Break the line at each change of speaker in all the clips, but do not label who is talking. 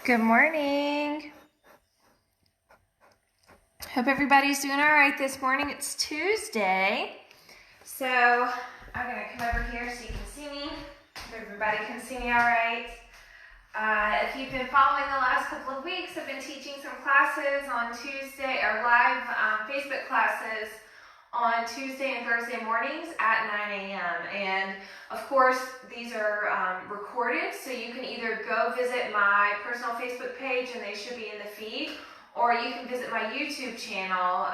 Good morning. Hope everybody's doing all right this morning. It's Tuesday. So I'm going to come over here so you can see me. Hope everybody can see me all right. If you've been following the last couple of weeks, I've been teaching some classes on Tuesday, or live Facebook classes on Tuesday and Thursday mornings at 9 a.m. And of course, these are recorded, so you can either go visit my personal Facebook page and they should be in the feed, or you can visit my YouTube channel.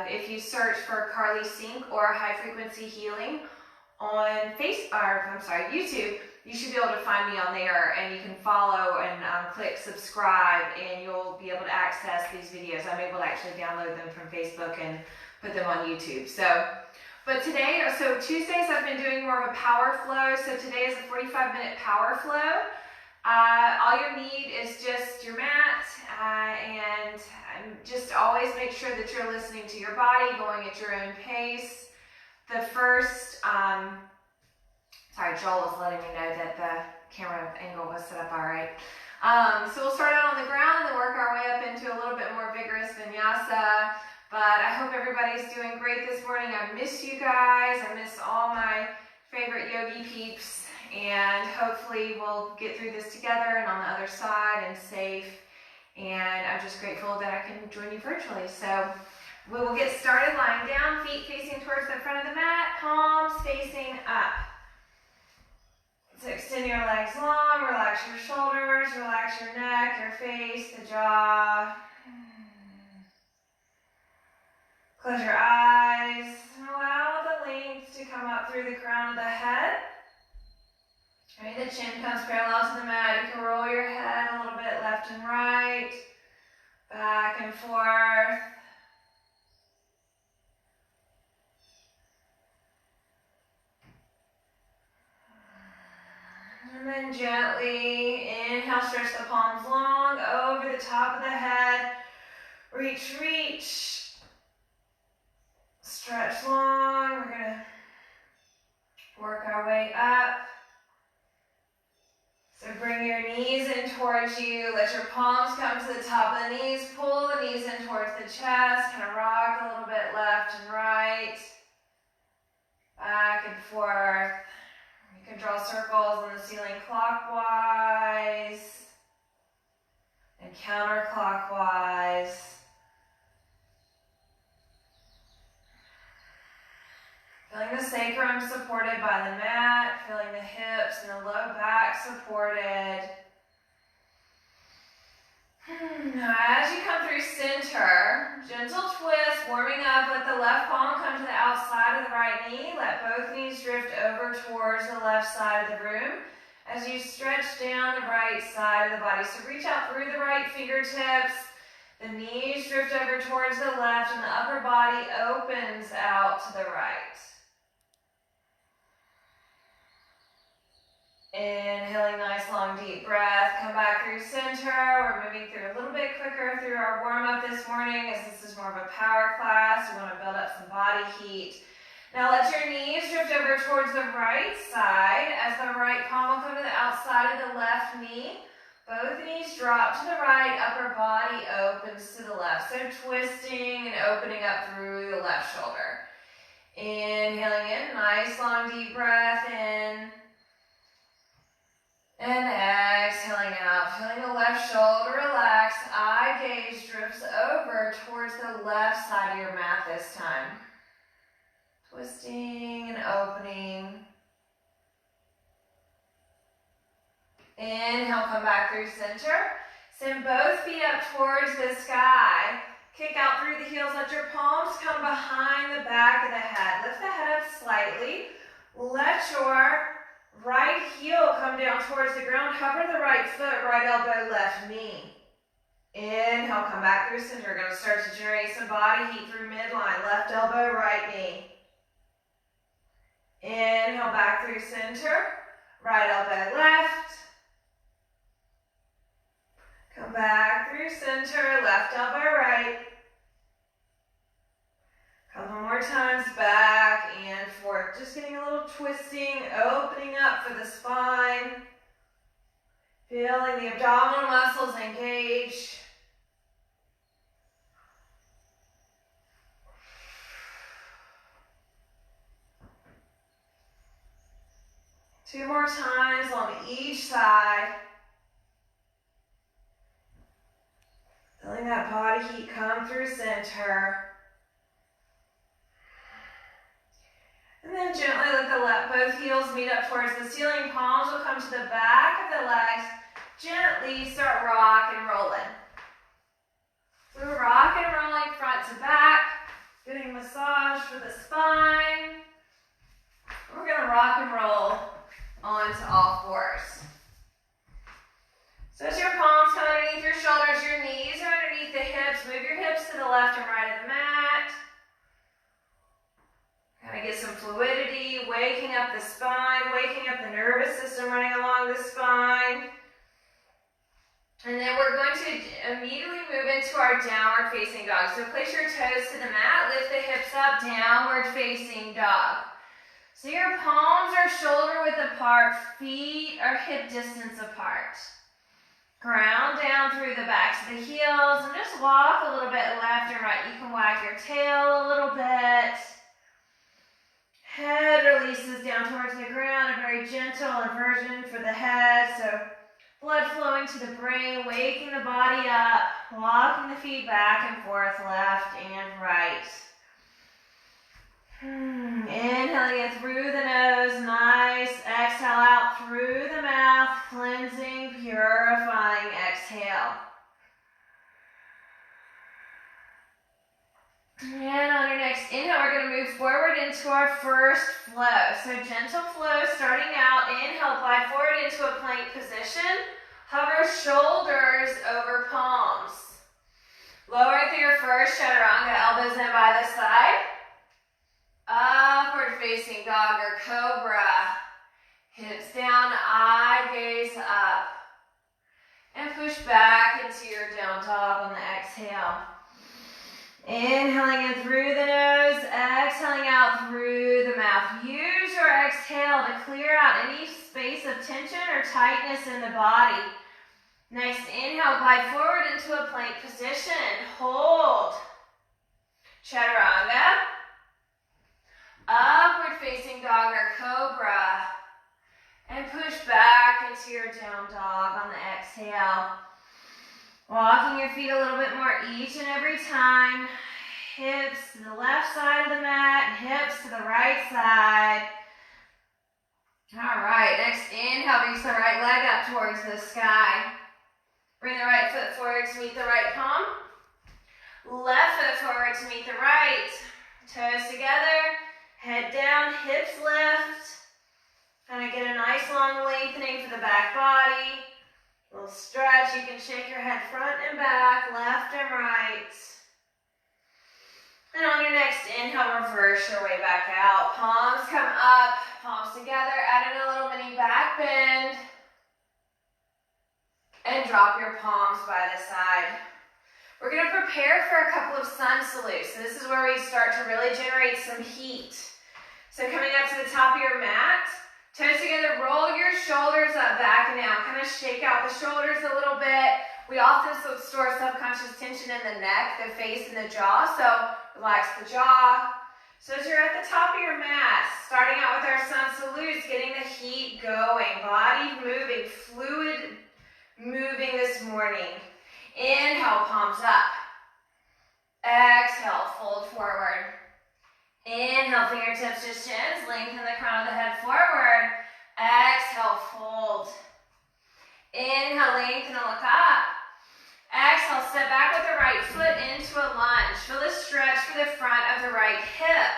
If you search for Carly Sink or Hi-Frequency Healing on YouTube, you should be able to find me on there, and you can follow and click subscribe, and you'll be able to access these videos. I'm able to actually download them from Facebook and put them on YouTube. But Tuesdays I've been doing more of a power flow. So today is a 45-minute power flow. All you need is just your mat, and just always make sure that you're listening to your body, going at your own pace. The first, Joel was letting me know that the camera angle was set up all right. So we'll start out on the ground and then work our way up into a little bit more vigorous vinyasa. But I hope everybody's doing great this morning. I miss you guys. I miss all my favorite yogi peeps. And hopefully we'll get through this together and on the other side and safe. And I'm just grateful that I can join you virtually. So we will get started lying down, feet facing towards the front of the mat, palms facing up. So extend your legs long, relax your shoulders, relax your neck, your face, the jaw. Close your eyes and allow the length to come up through the crown of the head. The chin comes parallel to the mat. You can roll your head a little bit left and right, back and forth. And then gently inhale, stretch the palms long over the top of the head. Reach, reach. Stretch long. We're going to work our way up. So bring your knees in towards you. Let your palms come to the top of the knees. Pull the knees in towards the chest. Kind of rock a little bit left and right. Back and forth. You can draw circles on the ceiling clockwise and counterclockwise. Feeling the sacrum supported by the mat, feeling the hips and the low back supported. Now as you come through center, gentle twist, warming up, let the left palm come to the outside of the right knee. Let both knees drift over towards the left side of the room as you stretch down the right side of the body. So reach out through the right fingertips. The knees drift over towards the left and the upper body opens out to the right. Inhaling, nice long deep breath. Come back through center. We're moving through a little bit quicker through our warm-up this morning, as this is more of a power class. We want to build up some body heat. Now let your knees drift over towards the right side as the right palm will come to the outside of the left knee. Both knees drop to the right, upper body opens to the left. So twisting and opening up through the left shoulder. Inhaling in, nice long deep breath in. And exhaling out, feeling the left shoulder relax, eye gaze drifts over towards the left side of your mat this time. Twisting and opening. Inhale, come back through center. Send both feet up towards the sky. Kick out through the heels, let your palms come behind the back of the head. Lift the head up slightly. Let your right heel come down towards the ground. Hover the right foot, right elbow, left knee. Inhale, come back through center. We're going to start to generate some body heat through midline. Left elbow, right knee. Inhale, back through center. Right elbow, left. Come back through center. Left elbow, right. Couple more times, back and forth. Just getting a little twisting, opening up for the spine. Feeling the abdominal muscles engage. Two more times on each side. Feeling that body heat come through center. And then gently let both heels meet up towards the ceiling. Palms will come to the back of the legs. Gently start rock and rolling. So we're rock and rolling front to back. Getting massage for the spine. We're going to rock and roll onto all fours. So as your palms come underneath your shoulders, your knees are underneath the hips. Move your hips to the left and right of the mat. Kind of get some fluidity, waking up the spine, waking up the nervous system running along the spine. And then we're going to immediately move into our downward facing dog. So place your toes to the mat, lift the hips up, downward facing dog. So your palms are shoulder width apart, feet are hip distance apart. Ground down through the backs of the heels and just walk a little bit left and right. You can wag your tail a little bit. Head releases down towards the ground, a very gentle inversion for the head. So blood flowing to the brain, waking the body up, walking the feet back and forth, left and right. Inhaling in through the nose, nice. Exhale out through the mouth, cleansing, purifying exhale. And on your next inhale, we're going to move forward into our first flow. So gentle flow starting out. Inhale, glide forward into a plank position. Hover shoulders over palms. Lower through your first chaturanga, elbows in by the side. Upward facing dog or cobra. Hips down, eye gaze up. And push back into your down dog on the exhale. Inhaling in through the nose, exhaling out through the mouth. Use your exhale to clear out any space of tension or tightness in the body. Next inhale, glide forward into a plank position. Hold. Chaturanga. Upward facing dog or cobra. And push back into your down dog on the exhale. Walking your feet a little bit more each and every time. Hips to the left side of the mat, hips to the right side. All right, next inhale, reach the right leg up towards the sky. Bring the right foot forward to meet the right palm. Left foot forward to meet the right. Toes together, head down, hips lift. Kind of get a nice long lengthening for the back body. A little stretch, you can shake your head front and back, left and right. And on your next inhale, reverse your way back out. Palms come up, palms together, add in a little mini back bend. And drop your palms by the side. We're going to prepare for a couple of sun salutes. So this is where we start to really generate some heat. So coming up to the top of your mat, toes together, roll your shoulders up, back and down. Kind of shake out the shoulders a little bit. We often store subconscious tension in the neck, the face, and the jaw. So relax the jaw. So as you're at the top of your mat, starting out with our sun salutes, getting the heat going. Body moving, fluid moving this morning. Inhale, palms up. Exhale, fold forward. Inhale, fingertips to shins, lengthen the crown of the head forward. Exhale, fold. Inhale, lengthen and look up. Exhale, step back with the right foot into a lunge. Feel the stretch for the front of the right hip.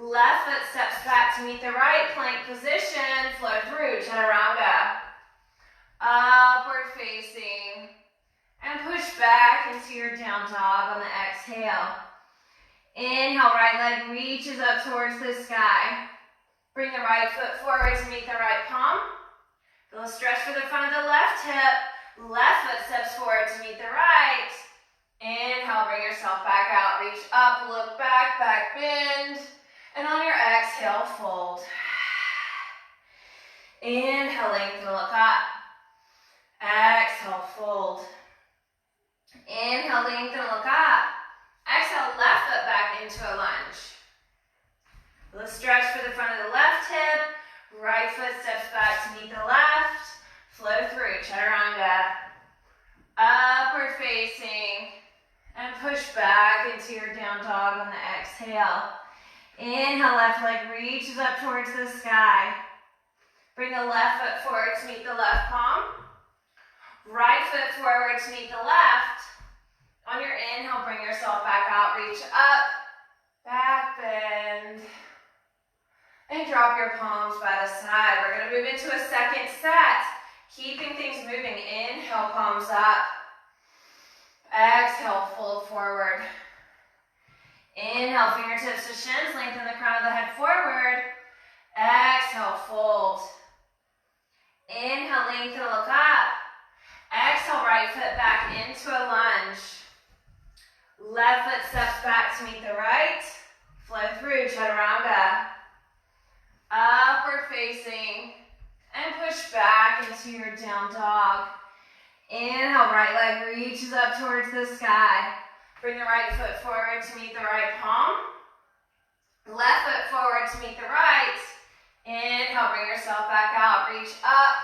Left foot steps back to meet the right plank position. Flow through, chaturanga. Upward facing. And push back into your down dog on the exhale. Inhale, right leg reaches up towards the sky. Bring the right foot forward to meet the right palm. Feel a stretch for the front of the left hip. Left foot steps forward to meet the right. Inhale, bring yourself back out. Reach up, look back, back bend. And on your exhale, fold. Inhale, lengthen, look up. Exhale, fold. Inhale, lengthen, look up. Exhale, left foot back into a lunge. Let's stretch for the front of the left hip. Right foot steps back to meet the left. Flow through, chaturanga. Upward facing. And push back into your down dog on the exhale. Inhale, left leg reaches up towards the sky. Bring the left foot forward to meet the left palm. Right foot forward to meet the left. On your inhale, bring yourself back out, reach up, back bend, and drop your palms by the side. We're going to move into a second set, keeping things moving. Inhale, palms up. Exhale, fold forward. Inhale, fingertips to shins, lengthen the crown of the head forward. Exhale, fold. Inhale, lengthen, look up. Exhale, right foot back into a lunge. Left foot steps back to meet the right. Flow through, chaturanga. Upward facing. And push back into your down dog. Inhale, right leg reaches up towards the sky. Bring the right foot forward to meet the right palm. Left foot forward to meet the right. Inhale, bring yourself back out, reach up.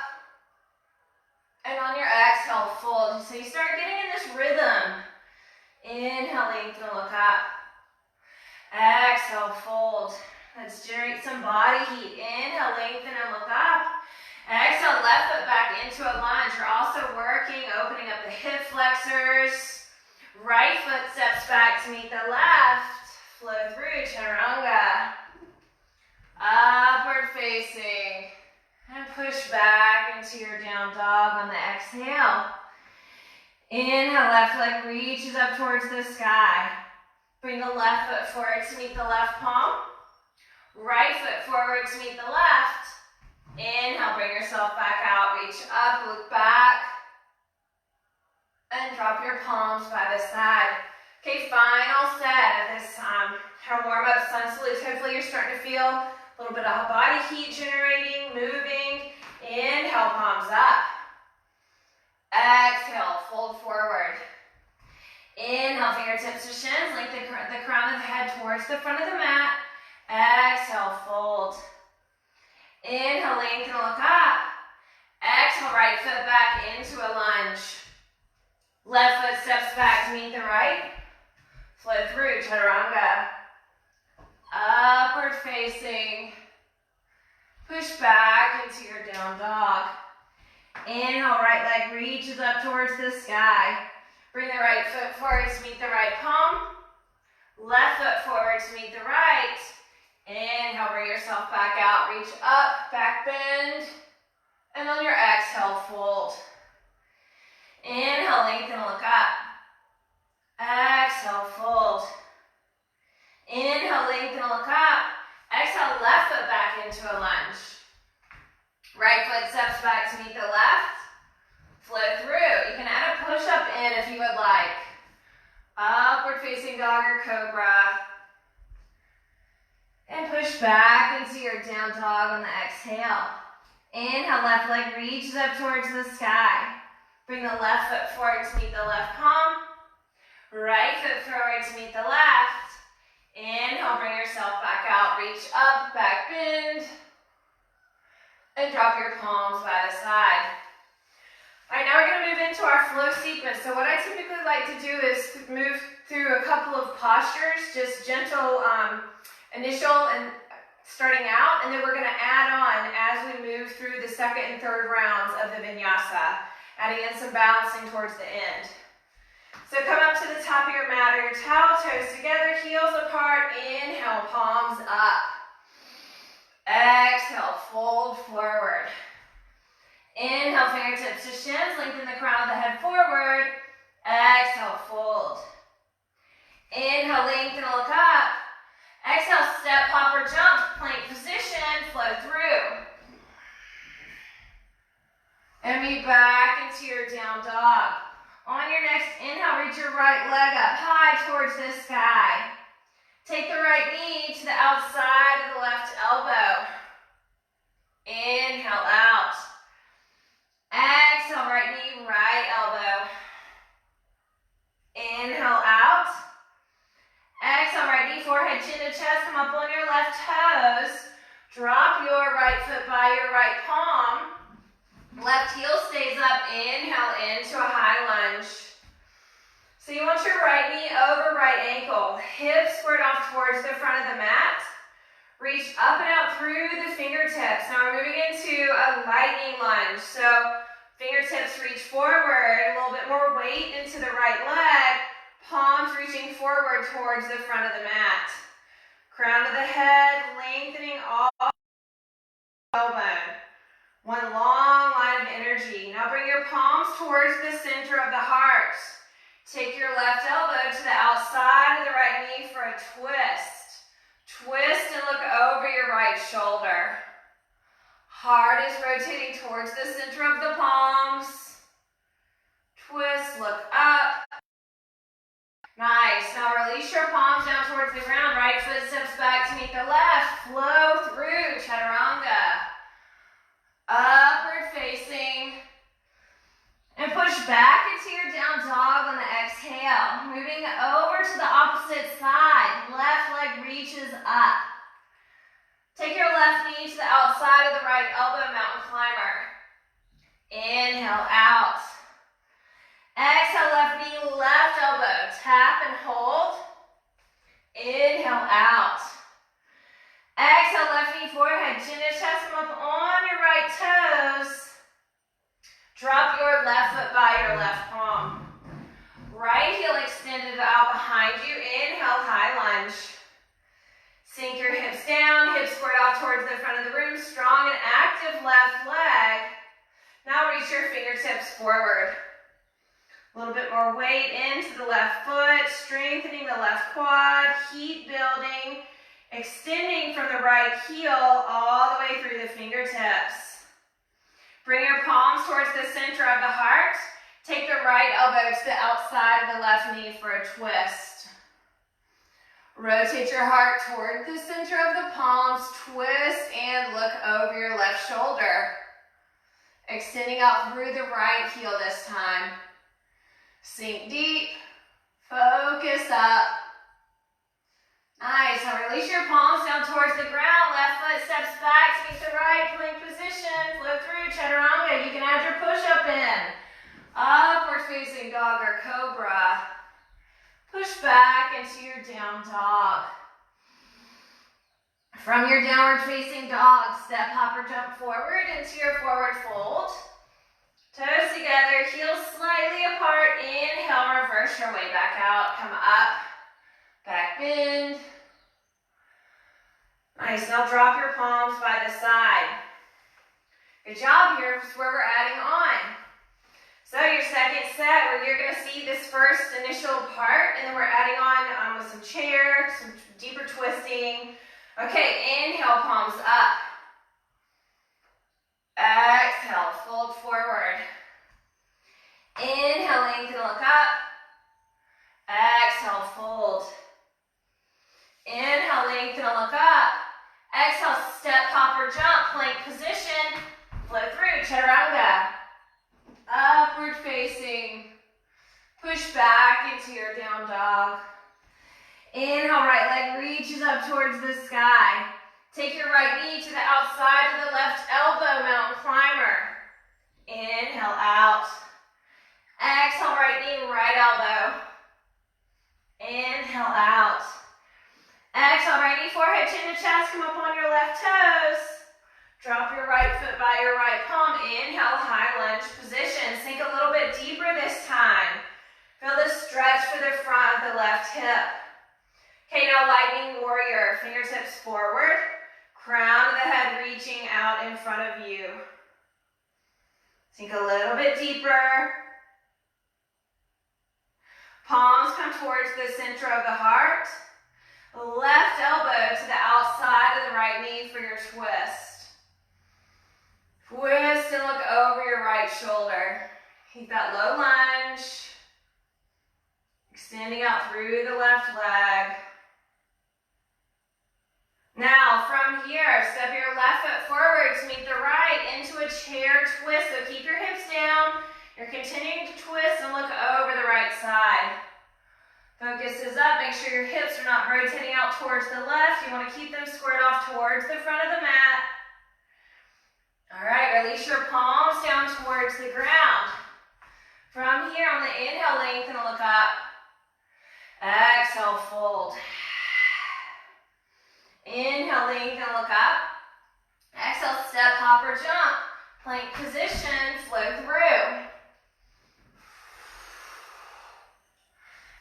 And on your exhale, fold. So you start getting in this rhythm. Inhale, lengthen, look up. Exhale, fold. Let's generate some body heat. Inhale, lengthen, and look up. Exhale, left foot back into a lunge. You're also working, opening up the hip flexors. Right foot steps back to meet the left. Flow through, chaturanga. Upward facing. And push back into your down dog on the exhale. Inhale, left leg reaches up towards the sky. Bring the left foot forward to meet the left palm. Right foot forward to meet the left. Inhale, bring yourself back out, reach up, look back. And drop your palms by the side. Okay, final set of this our warm-up sun salutes. Hopefully you're starting to feel a little bit of body heat generating, moving. Inhale, palms up. Exhale, fold forward. Inhale, fingertips to shins. Lengthen the crown of the head towards the front of the mat. Exhale, fold. Inhale, lengthen, look up. Exhale, right foot back into a lunge. Left foot steps back to meet the right. Flow through, chaturanga. Upward facing. Push back into your down dog. Inhale, right leg reaches up towards the sky. Bring the right foot forward to meet the right palm. Left foot forward to meet the right. Inhale, bring yourself back out. Reach up, back bend. And on your exhale, fold. Inhale, lengthen, look up. Exhale, fold. Inhale, lengthen, look up. Exhale, left foot back into a lunge. Right foot steps back to meet the left. Flow through. You can add a push-up in if you would like. Upward facing dog or cobra. And push back into your down dog on the exhale. Inhale, left leg reaches up towards the sky. Bring the left foot forward to meet the left palm. Right foot forward to meet the left. Inhale, bring yourself back out. Reach up, back bend. And drop your palms by the side. All right, now we're going to move into our flow sequence. So what I typically like to do is move through a couple of postures, just gentle initial and starting out, and then we're going to add on as we move through the second and third rounds of the vinyasa, adding in some balancing towards the end. So come up to the top of your mat or your towel, toes together, heels apart. Inhale, palms up. Exhale, fold forward. Inhale, fingertips to shins, lengthen the crown of the head forward. Exhale, fold. Inhale, lengthen, look up. Exhale, step, hop, or jump, plank position, flow through. And move back into your down dog. On your next inhale, reach your right leg up high towards the sky. Take the right knee to the outside of the left elbow. Inhale out. Exhale, right knee Drop your right foot by your right palm. Left heel stays up. Inhale into a high lunge. So you want your right knee over right ankle. Hips squared off towards the front of the mat. Reach up and out through the fingertips. Now we're moving into a lightning lunge. So fingertips reach forward. A little bit more weight into the right leg. Palms reaching forward towards the front of the mat. Crown of the head, lengthening all tailbone. One long line of energy. Now bring your palms towards the center of the heart. Take your left elbow to the outside of the right knee for a twist. Twist and look over your right shoulder. Heart is rotating towards the center of the palms. Twist, look up. Nice. Now release your palms down towards the ground. Right foot steps back to meet the left. Flow through chaturanga. Upward facing. And push back into your down dog on the exhale. Moving over to the opposite side. Left leg reaches up. Take your left knee to the outside of the right elbow, mountain climber. Inhale out. Exhale, left knee, left elbow. Tap and hold. Inhale out. Exhale, left knee, forehead. Chin to chest, come up on your right toes. Drop your left foot by your left palm. Right heel extended out behind you. Inhale, high lunge. Sink your hips down, hips squared off towards the front of the room. Strong and active left leg. Now reach your fingertips forward. A little bit more weight into the left foot, strengthening the left quad, heat building, extending from the right heel all the way through the fingertips. Bring your palms towards the center of the heart. Take the right elbow to the outside of the left knee for a twist. Rotate your heart toward the center of the palms, twist and look over your left shoulder. Extending out through the right heel this time. Sink deep, focus up. Nice, now release your palms down towards the ground. Left foot steps back to meet the right, plank position. Flow through chaturanga. You can add your push-up in. Upward facing dog or cobra. Push back into your down dog. From your downward facing dog, step, hop, or jump forward into your forward fold. Toes together, heels slightly apart. Inhale, reverse your way back out. Come up, back bend. Nice, now drop your palms by the side. Good job here, this is where we're adding on. So your second set, where you're going to see this first initial part, and then we're adding on with some chair, some deeper twisting. Okay, inhale, palms up. Exhale, fold forward. Inhale, lengthen, look up. Exhale, fold. Inhale, lengthen, look up. Exhale, step, hop, or jump, plank position. Flow through, chaturanga. Upward facing. Push back into your down dog. Inhale, right leg reaches up towards the sky. Take your right knee to the outside of the left elbow, mountain climber. Inhale out. Exhale, right knee, right elbow. Inhale out. Exhale, right knee, forehead, chin to chest, come up on your left toes. Drop your right foot by your right palm. Inhale, high lunge position. Sink a little bit deeper this time. Feel the stretch for the front of the left hip. Okay, now lightning warrior. Fingertips forward. Crown of the head reaching out in front of you. Sink a little bit deeper. Palms come towards the center of the heart. Left elbow to the outside of the right knee for your twist. Twist and look over your right shoulder. Keep that low lunge. Extending out through the left leg. Now, from here, step your left foot forward to meet the right into a chair twist. So keep your hips down. You're continuing to twist and look over the right side. Focus is up. Make sure your hips are not rotating out towards the left. You want to keep them squared off towards the front of the mat. Place your palms down towards the ground. From here, on the inhale, lengthen and look up. Exhale, fold. Inhale, lengthen and look up. Exhale, step, hop, or jump. Plank position, flow through.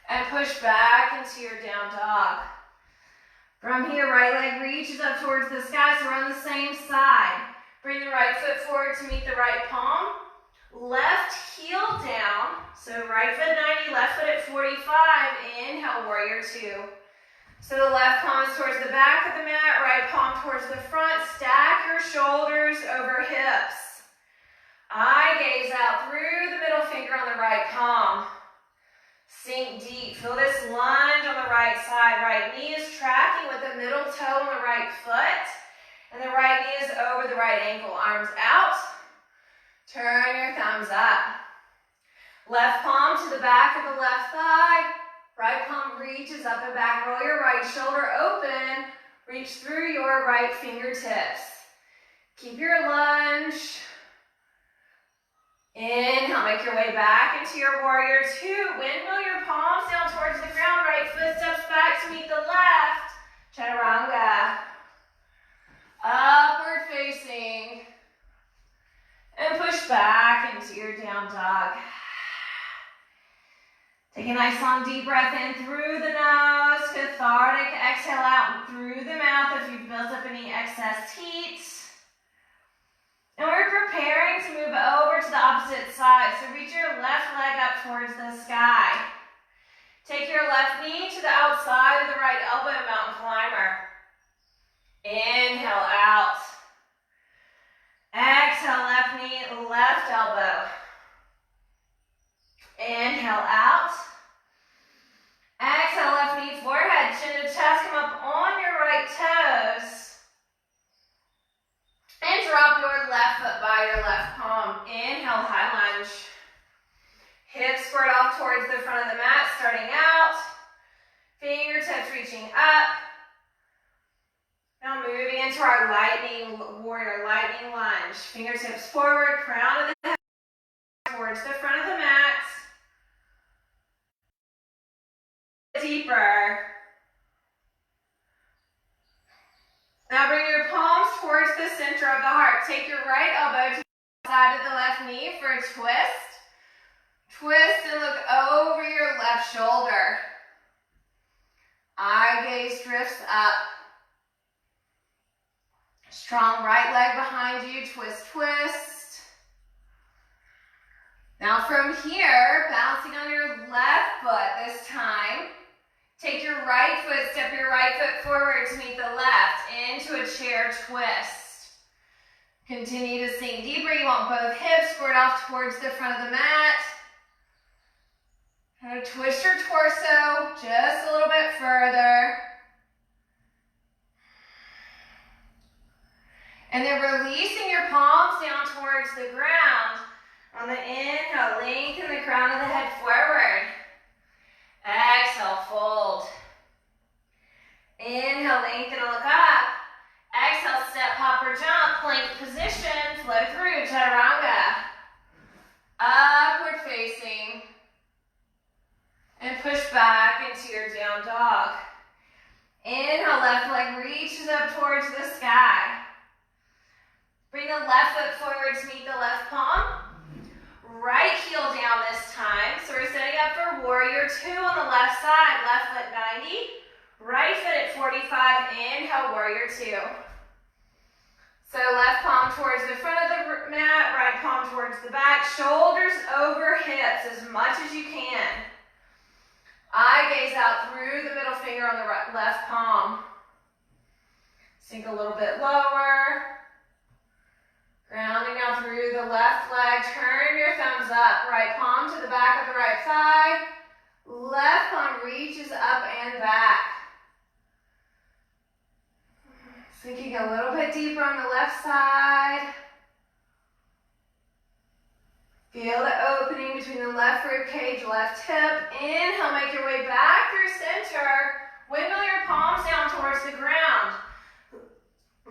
And push back into your down dog. From here, right leg reaches up towards the sky, so we're on the same side. Bring the right foot forward to meet the right palm. Left heel down, so right foot 90, left foot at 45. Inhale, warrior two. So the left palm is towards the back of the mat, right palm towards the front. Stack your shoulders over hips. Eye gaze out through the middle finger on the right palm. Sink deep. Feel this lunge on the right side. Right knee is tracking with the middle toe on the right foot. And the right knee is over the right ankle. Arms out. Turn your thumbs up. Left palm to the back of the left thigh. Right palm reaches up and back. Roll your right shoulder open. Reach through your right fingertips. Keep your lunge. Inhale, make your way back into your warrior two. Windmill your palms down towards the ground. Right foot steps back to meet the left. Chaturanga. Upward facing. And push back into your down dog. Take a nice long deep breath in through the nose. Cathartic exhale out through the mouth if you've built up any excess heat. And we're preparing to move over to the opposite side. So reach your left leg up towards the sky. Take your left knee to the outside of the right elbow, mountain climber. Inhale out. Exhale, left knee, left elbow. Inhale out. Exhale, left knee, forehead, chin to chest, come up on your right toes. And drop your left foot by your left palm. Inhale, high lunge. Hips squirt off towards the front of the mat, starting out. Fingertips reaching up. Now moving into our warrior lightning lunge. Fingertips forward, crown of the head towards the front of the mat. Deeper. Now bring your palms towards the center of the heart. Take your right elbow to the side of the left knee for a twist. Twist and look over your left shoulder. Eye gaze drifts up. Strong right leg behind you. Twist, twist. Now from here, bouncing on your left foot this time. Take your right foot, step your right foot forward to meet the left into a chair twist. Continue to sink deeper. You want both hips squirt off towards the front of the mat. Try to twist your torso just a little bit further. And then releasing your palms down towards the ground. On the inhale, lengthen the crown of the head forward. Exhale, fold. Inhale, lengthen and look up. Exhale, step, hop, or jump. Plank position, flow through, chaturanga. Upward facing. And push back into your down dog. Inhale, left leg reaches up towards the sky. Bring the left foot forward to meet the left palm. Right heel down this time. So we're setting up for warrior two on the left side. Left foot 90. Right foot at 45. Inhale, warrior two. So left palm towards the front of the mat. Right palm towards the back. Shoulders over hips as much as you can. Eye gaze out through the middle finger on the left palm. Sink a little bit lower. Grounding now through the left leg. Turn your thumbs up. Right palm to the back of the right thigh. Left palm reaches up and back. Sinking a little bit deeper on the left side. Feel the opening between the left rib cage, left hip. Inhale, make your way back through center. Windmill your palms down towards the ground.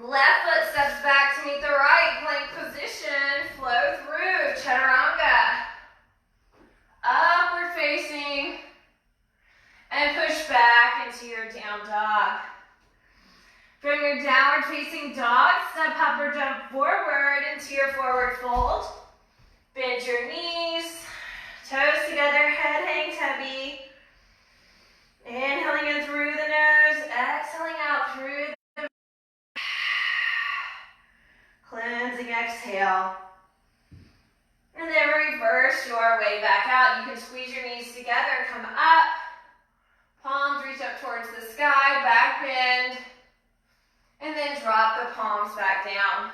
Left foot steps back to meet the right, plank position. your downward facing dog, step, hop, or jump forward into your forward fold. Bend your knees, toes together, head hangs heavy. Inhaling in through the nose, exhaling out through the cleansing exhale. And then reverse your way back out. You can squeeze your knees together, come up. Palms reach up towards the sky, back bend. And then drop the palms back down.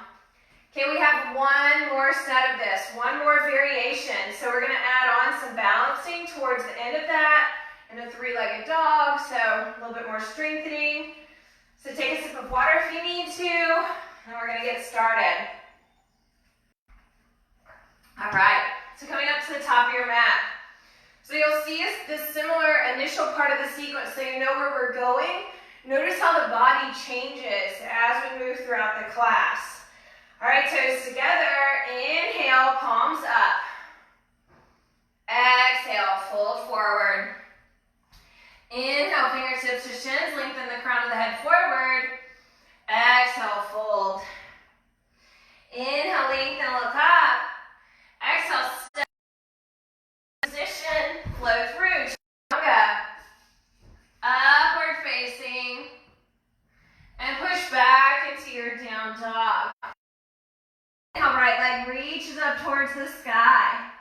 Okay, we have one more set of this, one more variation. So we're gonna add on some balancing towards the end of that and a three-legged dog, so a little bit more strengthening. So take a sip of water if you need to, and we're gonna get started. All right, so coming up to the top of your mat. So you'll see this similar initial part of the sequence so you know where we're going. Notice how the body changes as we move throughout the class. All right, toes together, inhale, palms up. Exhale, fold forward. Inhale, fingertips to shins, lengthen the crown of the head forward. Exhale, fold. Inhale, lengthen, look up. Exhale, step position, flow through, chaturanga. Upward facing. And push back into your down dog. Inhale, right leg reaches up towards the sky.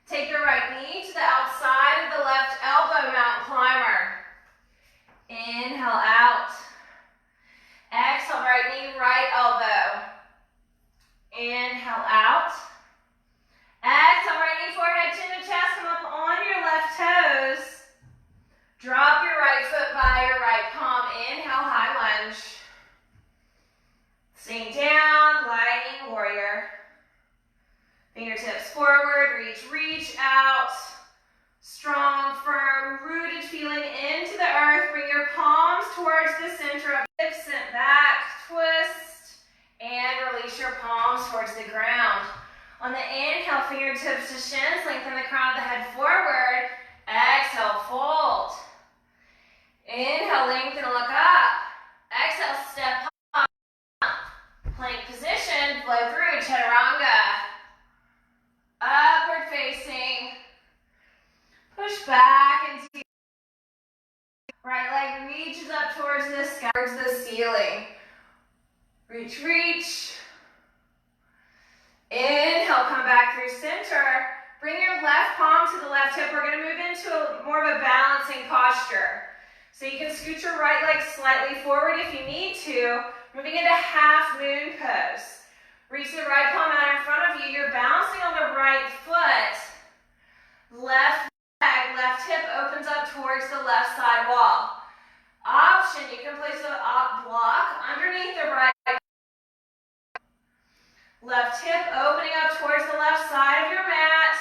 Take your right knee to the outside of the left elbow, mountain climber. Inhale out. Exhale, right knee, right elbow. Inhale out. Exhale, right knee, forehead, chin to chest, come up on your left toes. Drop your right foot by your right palm. Inhale, high lunge. Staying down, lightning warrior. Fingertips forward, reach out. Strong, firm, rooted feeling into the earth. Bring your palms towards the center of hips, sent back, twist, and release your palms towards the ground. On the inhale, fingertips to shins, lengthen the crown of the head forward. Exhale, fold. Inhale, lengthen, look up. Exhale, step up. Plank position, flow through, chaturanga. Upward facing. Push back into right leg reaches up towards the sky, towards the ceiling. Reach. Inhale, come back through center. Bring your left palm to the left hip. We're going to move into more of a balancing posture. So you can scoot your right leg slightly forward if you need to. Moving into half moon pose. Reach the right palm out in front of you. You're bouncing on the right foot. Left leg, left hip opens up towards the left side wall. Option, you can place the block underneath the right. Left hip opening up towards the left side of your mat.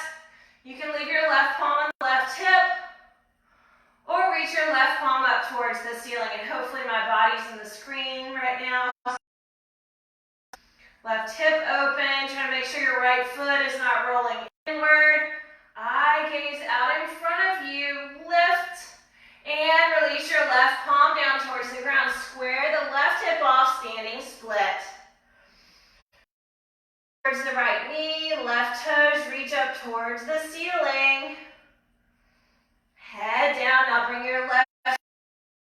You can leave your left palm on the left hip or reach your left palm up towards the ceiling. And hopefully my body's in the screen right now. Left hip open, trying to make sure your right foot is not rolling inward. Eye gaze out in front of you. Lift and release your left palm down towards the ground. Square the left hip off, standing split. Towards the right knee, left toes reach up towards the ceiling. Head down, now bring your left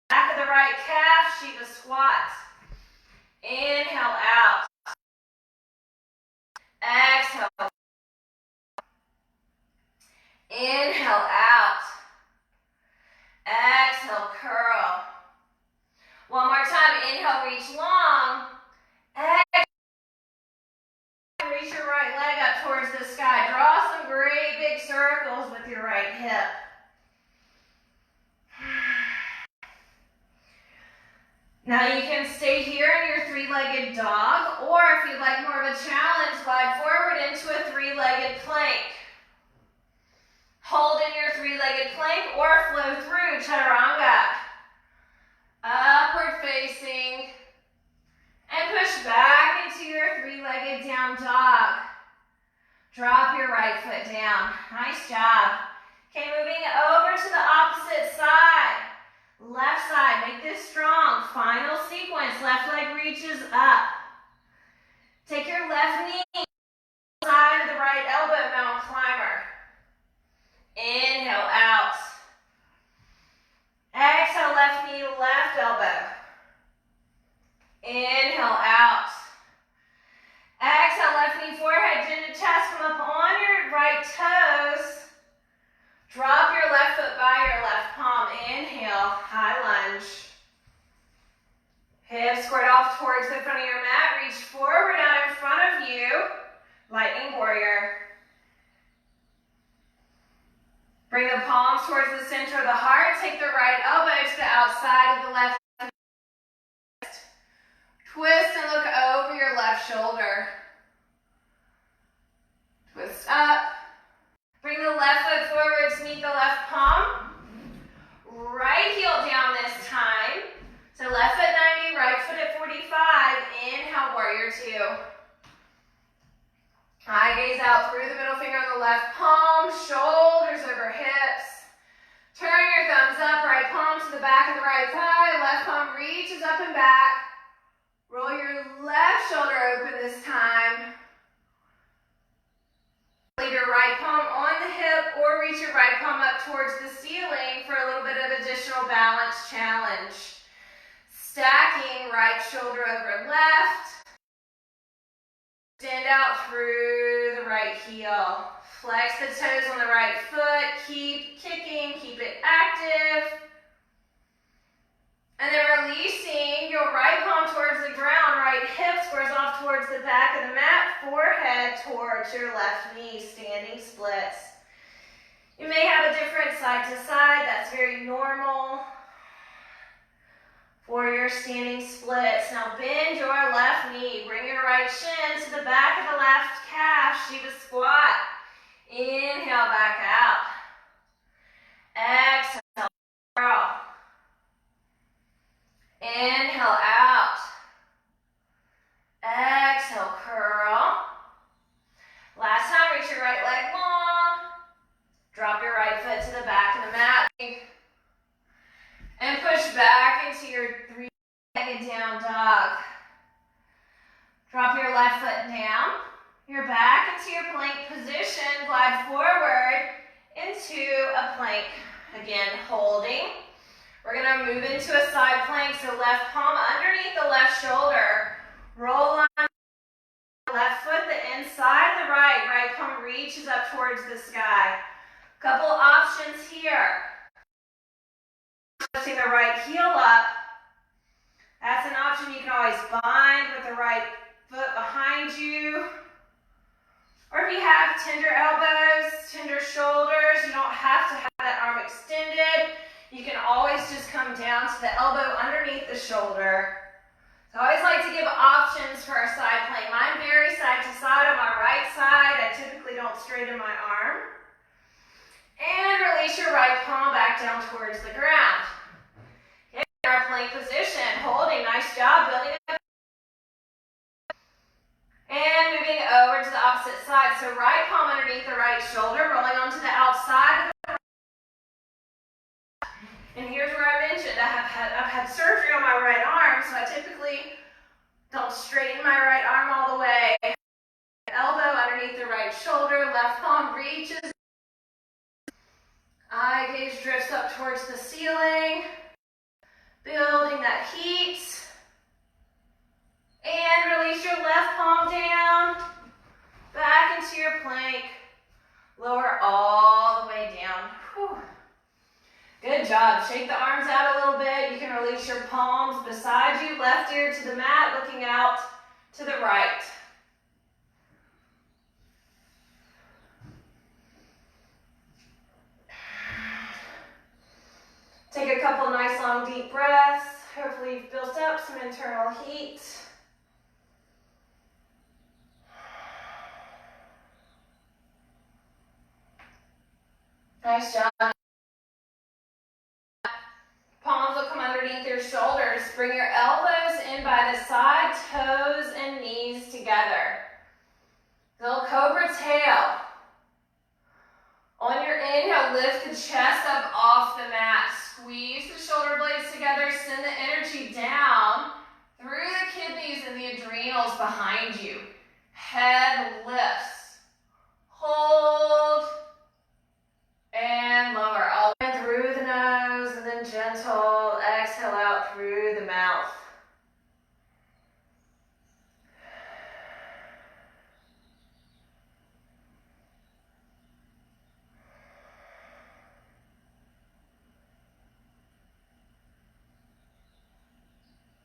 back of the right calf, Shiva squat. Inhale out. Exhale. Inhale out. Exhale, curl. One more time, inhale, reach long. Exhale. Reach your right leg up towards the sky. Draw some great big circles with your right hip. Now you can stay here in your three-legged dog, or if you'd like more of a challenge, slide forward into a three-legged plank. Hold in your three-legged plank or flow through chaturanga. Upward facing. And push back into your three-legged down dog. Drop your right foot down. Nice job. Okay, moving over to the opposite side. Left side, make this strong. Final sequence, left leg reaches up. Take your left knee, side of the right elbow, mountain climber. Inhale, out. Exhale, left knee, left elbow. Inhale, out. Exhale, left knee, forehead, chin to chest, come up on your right toes. Drop your left foot by your left palm. Inhale, high lunge. Hips squared off towards the front of your mat. Reach forward out in front of you. Lightning warrior. Bring the palms towards the center of the heart. Take the right elbow to the outside of the left. Twist and look over your left shoulder. Twist up. Bring the left foot forward to meet the left palm. Right heel down this time. So left foot 90, right foot at 45. Inhale, warrior two. Eye gaze out through the middle finger on the left palm. Shoulders over hips. Turn your thumbs up, right palm to the back of the right thigh. Left palm reaches up and back. Roll your left shoulder open this time. Leave your right palm on the hip or reach your right palm up towards the ceiling for a little bit of additional balance challenge. Stacking right shoulder over left. Extend out through the right heel. Flex the toes on the right foot. Keep kicking, keep it active. And then releasing your right palm towards the ground, right hip squares off towards the back of the mat, forehead towards your left knee, standing splits. You may have a different side to side, that's very normal for your standing splits. Now bend your left knee, bring your right shin to the back of the left calf, Shiva squat. Inhale, back out. Exhale, curl. Inhale, out. Exhale, curl. Last time, reach your right leg long. Drop your right foot to the back of the mat. And push back into your three-legged down dog. Drop your left foot down. You're back into your plank position. Glide forward into a plank. Again, holding. We're going to move into a side plank, so left palm underneath the left shoulder. Roll on the left foot, the inside, the right. Right palm reaches up towards the sky. Couple options here. Lifting the right heel up. That's an option. You can always bind with the right foot behind you. Or if you have tender elbows, tender shoulders, you don't have to have that arm extended. You can always just come down to the elbow underneath the shoulder. So I always like to give options for a side plank. Mine vary side to side. On my right side, I typically don't straighten my arm. And release your right palm back down towards the ground. In our plank position, holding, nice job, building up. And moving over to the opposite side. So right palm underneath the right shoulder, rolling onto the outside of the And here's where I mentioned I've had surgery on my right arm, so I typically don't straighten my right arm all the way. Elbow underneath the right shoulder, left palm reaches. Eye gaze drifts up towards the ceiling, building that heat. And release your left palm down, back into your plank. Lower all the way down. Whew. Good job. Shake the arms out a little bit. You can release your palms beside you, left ear to the mat, looking out to the right. Take a couple nice long deep breaths. Hopefully you've built up some internal heat. Nice job. Palms will come underneath your shoulders. Bring your elbows in by the side, toes and knees together. Little cobra tail. On your inhale, lift the chest up off the mat. Squeeze the shoulder blades together. Send the energy down through the kidneys and the adrenals behind you. Head lifts. Hold. And lower. All the way through the nose and then gentle exhale out through the mouth.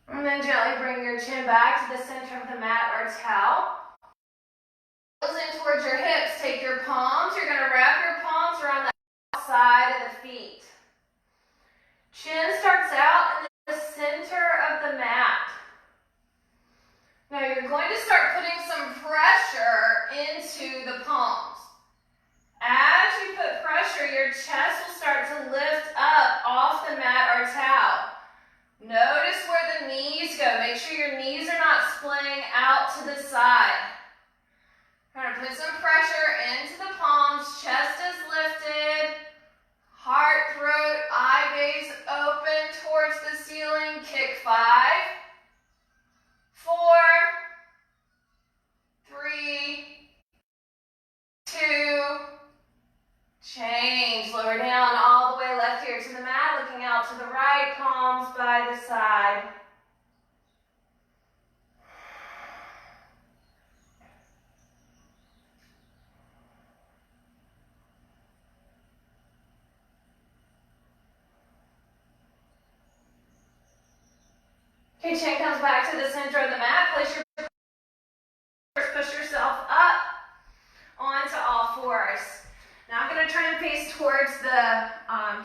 And then gently bring your chin back to the center of the mat or towel. In towards your hips. Take your palms. You're going to wrap your palms around the outside of the feet. Chin starts out in the center of the mat. Now you're going to start putting some pressure into the palms. As you put pressure, your chest will start to lift up off the mat or towel. Notice where the knees go. Make sure your knees are not splitting out to the side. We're going to put some pressure into the palms. Chest is lifted. Heart, throat, eye gaze open towards the ceiling. Kick 5, 4, 3, 2, change. Lower down all the way left here to the mat, looking out to the right, palms by the side. Okay, chin comes back to the center of the mat. Place your push yourself up onto all fours. Now I'm going to try and face towards the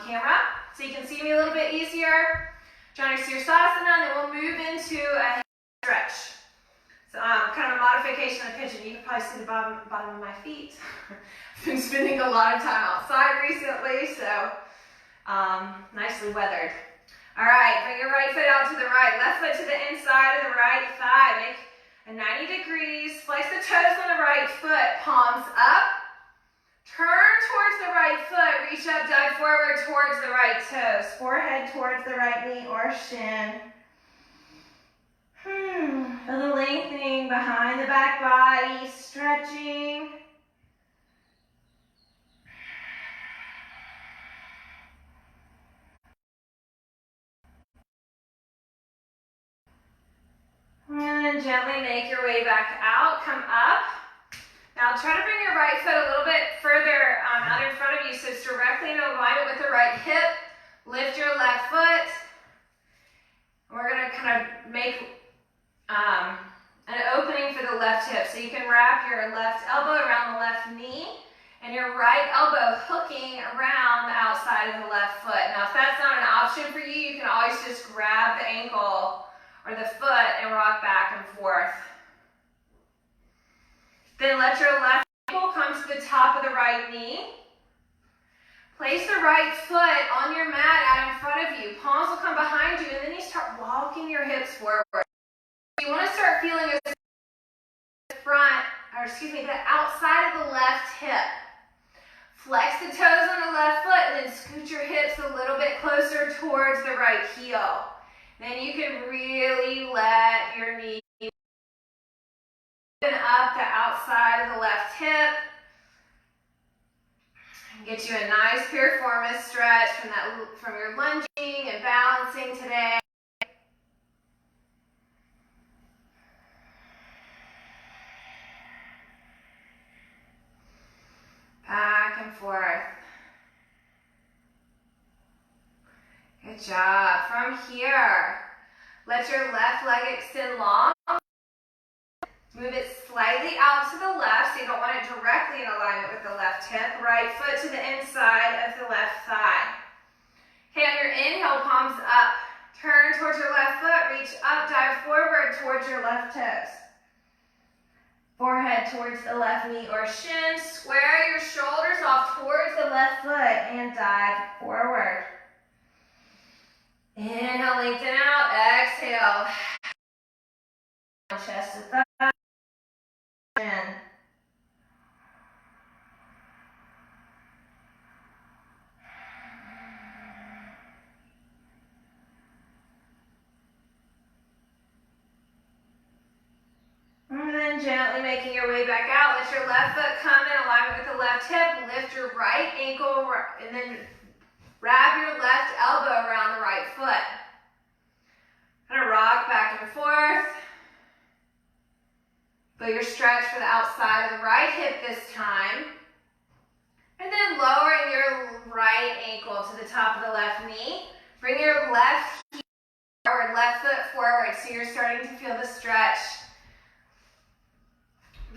camera so you can see me a little bit easier. Trying to Sirsasana, and then we'll move into a stretch. So kind of a modification of pigeon. You can probably see the bottom of my feet. I've been spending a lot of time outside recently, so nicely weathered. All right, bring your right foot out to the right, left foot to the inside of the right thigh. Make a 90 degrees. Place the toes on the right foot, palms up. Turn towards the right foot, reach up, dive forward towards the right toes. Forehead towards the right knee or shin. Feel the lengthening behind the back body, stretching. And then gently make your way back out, come up. Now try to bring your right foot a little bit further out in front of you so it's directly in alignment with the right hip. Lift your left foot. We're going to kind of make an opening for the left hip. So you can wrap your left elbow around the left knee and your right elbow hooking around the outside of the left foot. Now if that's not an option for you, you can always just grab the ankle or the foot and rock back and forth. Then let your left ankle come to the top of the right knee. Place the right foot on your mat out in front of you. Palms will come behind you, and then you start walking your hips forward. You want to start feeling the outside of the left hip. Flex the toes on the left foot, and then scoot your hips a little bit closer towards the right heel. Then you can really let your knee open up the outside of the left hip. And get you a nice piriformis stretch from your lunging and balancing today. Back and forth. Good job. From here, let your left leg extend long. Move it slightly out to the left so you don't want it directly in alignment with the left hip. Right foot to the inside of the left thigh. Okay, on your inhale, palms up. Turn towards your left foot. Reach up, dive forward towards your left toes. Forehead towards the left knee or shin. Square your shoulders off towards the left foot and dive forward. Inhale, lengthen out. Exhale. Chest to thigh. And gently making your way back out. Let your left foot come in alignment with the left hip. Lift your right ankle and then wrap your left elbow around the right foot. Kind of rock back and forth. Feel your stretch for the outside of the right hip this time. And then lowering your right ankle to the top of the left knee. Bring your left heel forward, left foot forward, so you're starting to feel the stretch.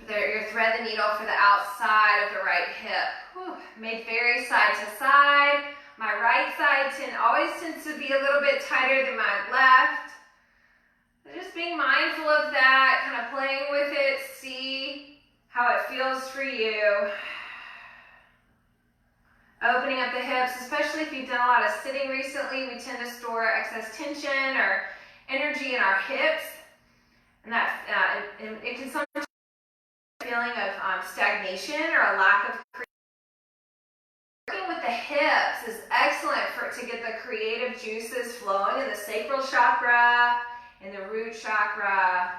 You thread the needle for the outside of the right hip. Whew. Made very side to side. My right side always tends to be a little bit tighter than my left. So just being mindful of that, kind of playing with it, see how it feels for you. Opening up the hips, especially if you've done a lot of sitting recently, we tend to store excess tension or energy in our hips. And that it can sometimes be a feeling of stagnation or a lack of creativity. Working with the hips is excellent to get the creative juices flowing in the sacral chakra, in the root chakra.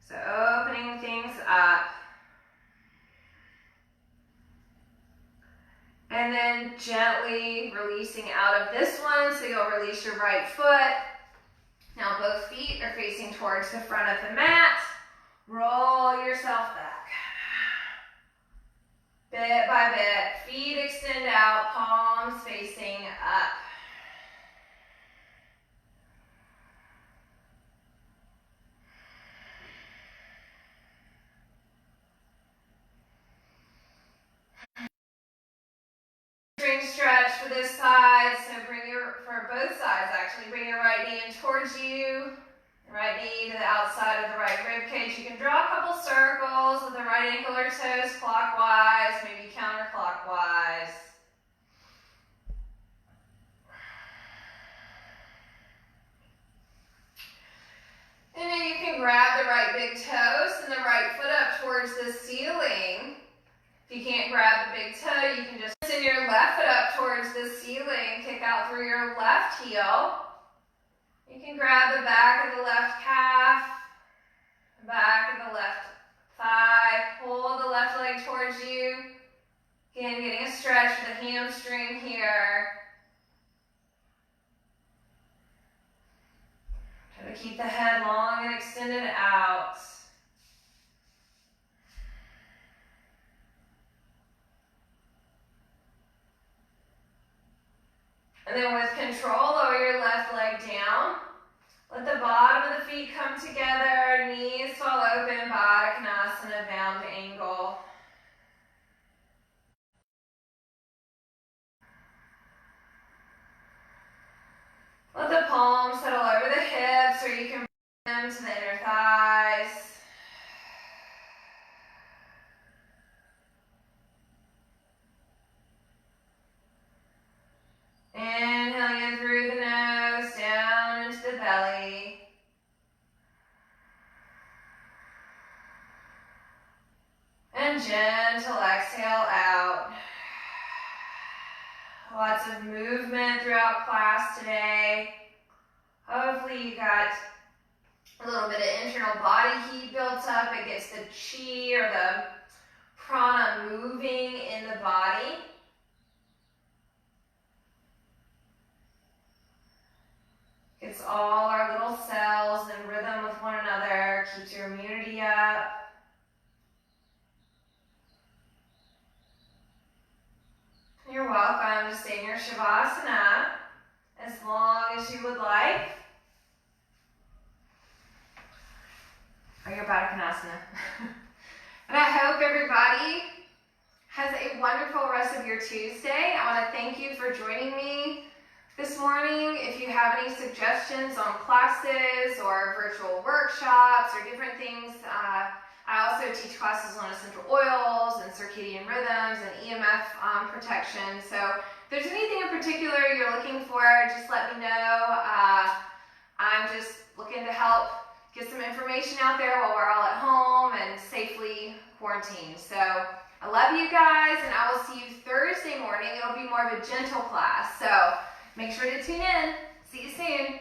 So opening things up. And then gently releasing out of this one, so you'll release your right foot. Now both feet are facing towards the front of the mat. Roll yourself back. Bit by bit, feet extend out, palms facing up. Stretch for this side, so for both sides actually, bring your right knee in towards you, right knee to the outside of the right rib cage. You can draw a couple circles with the right ankle or toes clockwise, maybe counterclockwise. And then you can grab the right big toes and the right foot up towards the ceiling. If you can't grab the big toe, you can just send your left foot up towards the ceiling, kick out through your left heel. You can grab the back of the left calf, the back of the left thigh, pull the left leg towards you. Again, getting a stretch for the hamstring here. Try to keep the head long and extended out. And then with control, lower your left leg down. Let the bottom of the feet come together, knees fall open, Baddha Konasana, bound angle. Let the palms settle over the hips, or you can bring them to the inner thighs. Inhaling in through the nose, down into the belly. And gentle exhale out. Lots of movement throughout class today. Hopefully you got a little bit of internal body heat built up. It gets the chi or the prana moving in the body. It's all our little cells in rhythm with one another, keeps your immunity up. You're welcome to stay in your Shavasana as long as you would like. Or your Baddha Konasana. And I hope everybody has a wonderful rest of your Tuesday. I want to thank you for joining me this morning. If you have any suggestions on classes or virtual workshops or different things, I also teach classes on essential oils and circadian rhythms and EMF protection. So if there's anything in particular you're looking for, just let me know. I'm just looking to help get some information out there while we're all at home and safely quarantined. So I love you guys, and I will see you Thursday morning. It'll be more of a gentle class. So make sure to tune in. See you soon.